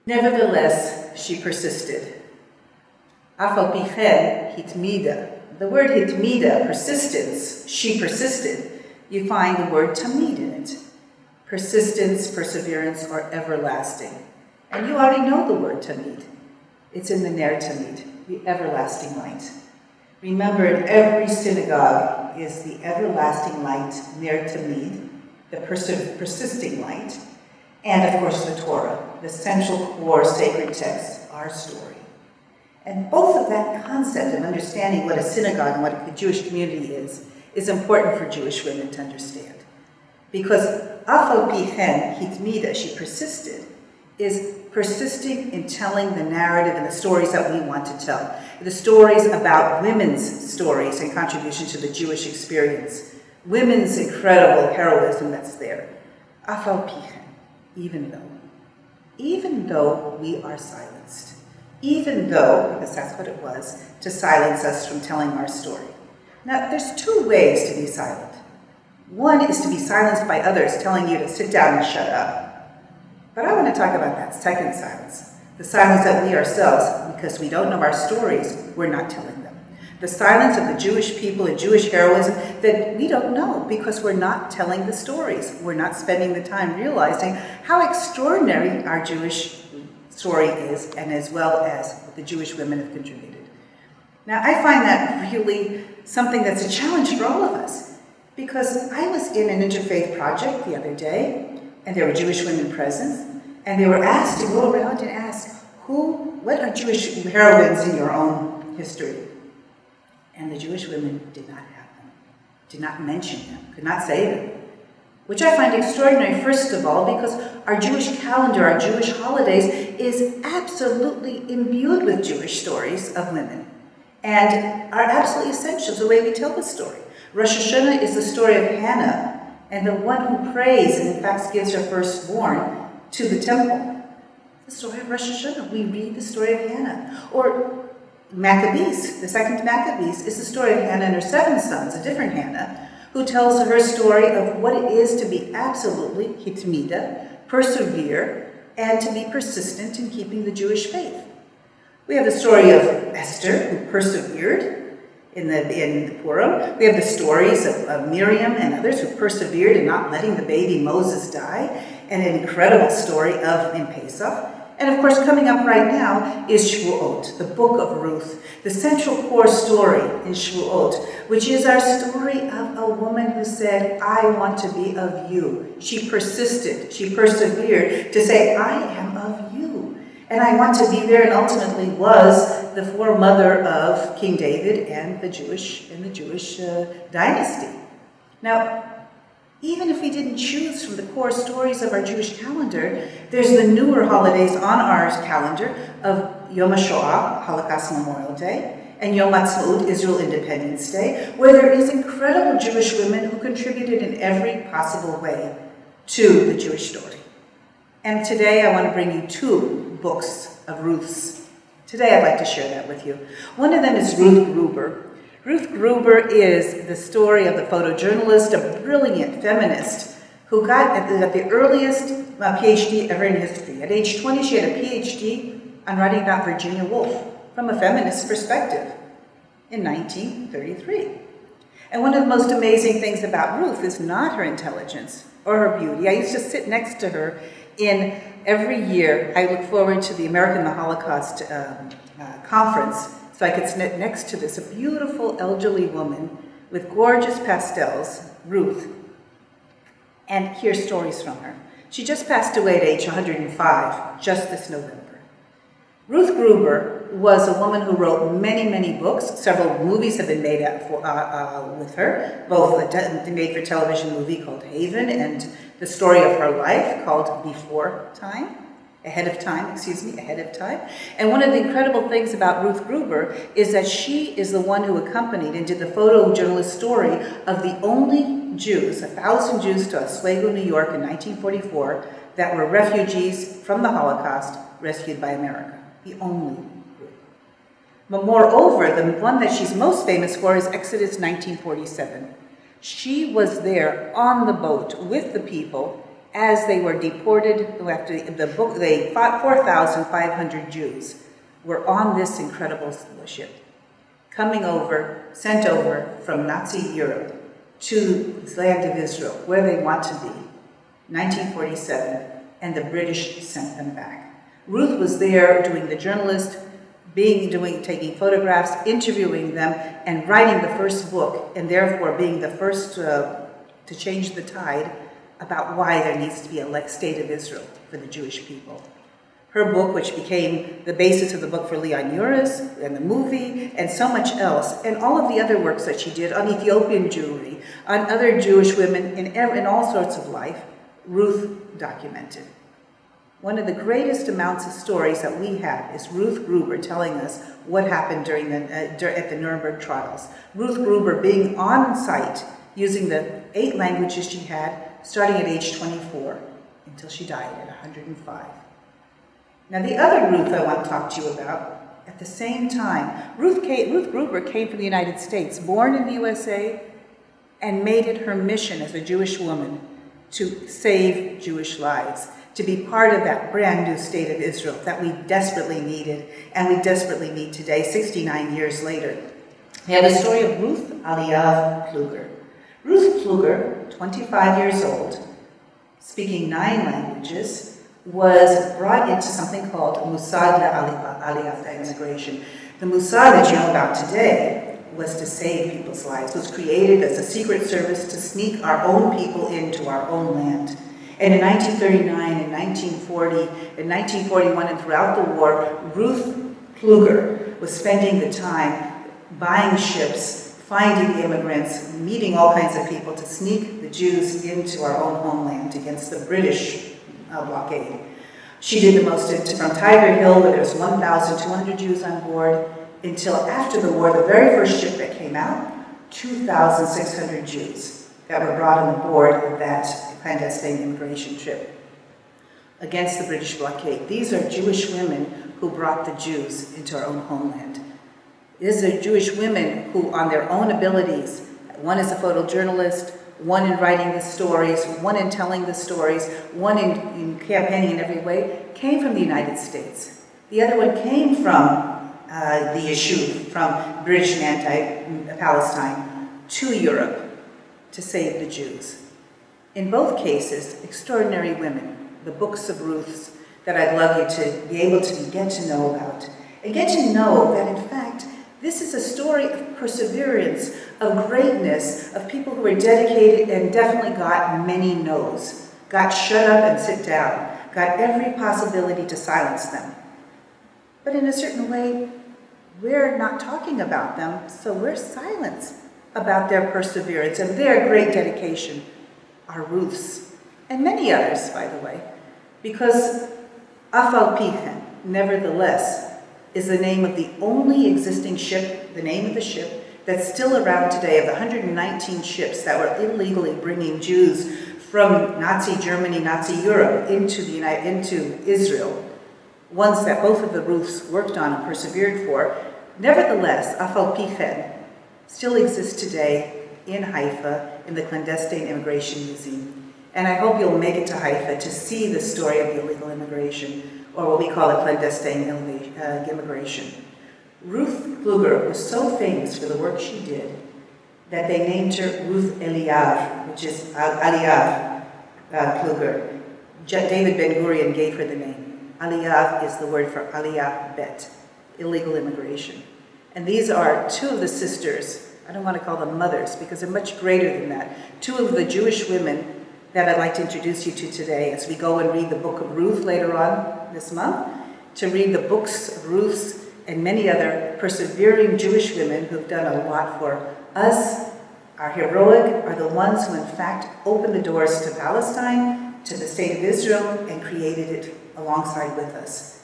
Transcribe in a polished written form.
Nevertheless, she persisted. Af al pi chen hitmida. The word hitmida, persistence, she persisted. You find the word tamid in it. Persistence, perseverance, or everlasting. And you already know the word tamid. It's in the ner tamid, the everlasting light. Remember, in every synagogue is the everlasting light, ner tamid, the persisting light, and of course the Torah, the central core sacred text, our story. And both of that concept of understanding what a synagogue and what a Jewish community is important for Jewish women to understand. Because af al pi chen hitmida, she persisted, is persisting in telling the narrative and the stories that we want to tell. The stories about women's stories and contribution to the Jewish experience. Women's incredible heroism that's there. Af al pi chen, even though we are silenced. Even though, because that's what it was, to silence us from telling our story. Now, there's two ways to be silent. One is to be silenced by others telling you to sit down and shut up. But I want to talk about that second silence. The silence that we ourselves, because we don't know our stories, we're not telling them. The silence of the Jewish people and Jewish heroism that we don't know because we're not telling the stories. We're not spending the time realizing how extraordinary our Jewish story is, and as well as what the Jewish women have contributed. Now, I find that really something that's a challenge for all of us, because I was in an interfaith project the other day, and there were Jewish women present, and they were asked to go around and ask, what are Jewish heroines in your own history? And the Jewish women did not have them, did not mention them, could not say them. Which I find extraordinary, first of all, because our Jewish calendar, our Jewish holidays, is absolutely imbued with Jewish stories of women and are absolutely essential to the way we tell the story. Rosh Hashanah is the story of Hannah and the one who prays and in fact gives her firstborn to the temple. The story of Rosh Hashanah, we read the story of Hannah. Or Maccabees, the second Maccabees, is the story of Hannah and her 7 sons, a different Hannah, who tells her story of what it is to be absolutely hitmida, persevere, and to be persistent in keeping the Jewish faith. We have the story of Esther, who persevered in Purim. We have the stories of Miriam and others who persevered in not letting the baby Moses die, and an incredible story in Pesach. And of course, coming up right now is Shvuot, the book of Ruth, the central core story in Shvuot, which is our story of a woman who said, I want to be of you. She persisted, she persevered to say, I am of you. And I want to be there, and ultimately was the foremother of King David and the Jewish dynasty. Now, even if we didn't choose from the core stories of our Jewish calendar, there's the newer holidays on our calendar of Yom HaShoah, Holocaust Memorial Day, and Yom Ha'atzmaut, Israel Independence Day, where there is incredible Jewish women who contributed in every possible way to the Jewish story. And today I want to bring you 2 books of Ruth's. Today I'd like to share that with you. One of them is Ruth Gruber. Ruth Gruber is the story of the photojournalist, a brilliant feminist who got at the earliest PhD ever in history. At age 20, she had a PhD on writing about Virginia Woolf from a feminist perspective in 1933. And one of the most amazing things about Ruth is not her intelligence or her beauty. I used to sit next to her in every year. I look forward to the American the Holocaust conference, so I could sit next to this, a beautiful elderly woman with gorgeous pastels, Ruth, and hear stories from her. She just passed away at age 105, just this November. Ruth Gruber was a woman who wrote many, many books. Several movies have been made with her, both a made-for-television movie called Haven and the story of her life called Ahead of Time. And one of the incredible things about Ruth Gruber is that she is the one who accompanied and did the photojournalist story of the only Jews, 1,000 Jews to Oswego, New York in 1944, that were refugees from the Holocaust rescued by America. The only group. But moreover, the one that she's most famous for is Exodus 1947. She was there on the boat with the people as they were deported, after the book, they fought 4,500 Jews were on this incredible ship, coming over, sent over from Nazi Europe to the land of Israel, where they want to be, 1947, and the British sent them back. Ruth was there doing the journalist, taking photographs, interviewing them, and writing the first book, and therefore being the first to change the tide about why there needs to be a state of Israel for the Jewish people. Her book, which became the basis of the book for Leon Uris and the movie and so much else, and all of the other works that she did on Ethiopian Jewry, on other Jewish women in all sorts of life, Ruth documented. One of the greatest amounts of stories that we have is Ruth Gruber telling us what happened at the Nuremberg trials. Ruth Gruber being on site, using the 8 languages she had, starting at age 24, until she died at 105. Now the other Ruth I want to talk to you about, at the same time, Ruth Gruber came from the United States, born in the USA, and made it her mission as a Jewish woman to save Jewish lives, to be part of that brand new state of Israel that we desperately needed, and we desperately need today, 69 years later. We have the story of Ruth Pluger. Ruth Plugger, 25 years old, speaking 9 languages, was brought into something called Musad Aliyah immigration. The Musad that you know about today was to save people's lives. It was created as a secret service to sneak our own people into our own land. And in 1939, in 1940, in 1941, and throughout the war, Ruth Pluger was spending the time buying ships, finding immigrants, meeting all kinds of people to sneak the Jews into our own homeland against the British blockade. She did the most from Tiger Hill, where there's 1,200 Jews on board, until after the war, the very first ship that came out, 2,600 Jews that were brought on board of that clandestine immigration trip against the British blockade. These are Jewish women who brought the Jews into our own homeland. These are Jewish women who, on their own abilities, one is a photojournalist, one in writing the stories, one in telling the stories, one in campaigning in every way, came from the United States. The other one came from the Yishuv, from British and anti-Palestine, to Europe to save the Jews. In both cases, extraordinary women, the books of Ruth's that I'd love you to be able to get to know about. And get to know that, in fact, this is a story of perseverance, of greatness, of people who were dedicated and definitely got many no's, got shut up and sit down, got every possibility to silence them. But in a certain way, we're not talking about them, so we're silent about their perseverance and their great dedication. Are Ruth's, and many others, by the way, because Afal Pichen, nevertheless, is the name of the only existing ship, the name of the ship, that's still around today. Of the 119 ships that were illegally bringing Jews from Nazi Germany, Nazi Europe into Israel, ones that both of the Ruths worked on and persevered for, nevertheless, Afal Pichen still exists today in Haifa in the Clandestine Immigration Museum. And I hope you'll make it to Haifa to see the story of the illegal immigration, or what we call a clandestine immigration. Ruth Gruber was so famous for the work she did that they named her Ruth Eliyav, which is Aliyah Kluger. David Ben-Gurion gave her the name. Aliyah is the word for Aliyah Bet, illegal immigration. And these are 2 of the sisters, I don't want to call them mothers because they're much greater than that, 2 of the Jewish women that I'd like to introduce you to today as we go and read the book of Ruth later on this month, to read the books of Ruth's and many other persevering Jewish women who've done a lot for us. Our heroic are the ones who in fact opened the doors to Palestine, to the state of Israel, and created it alongside with us.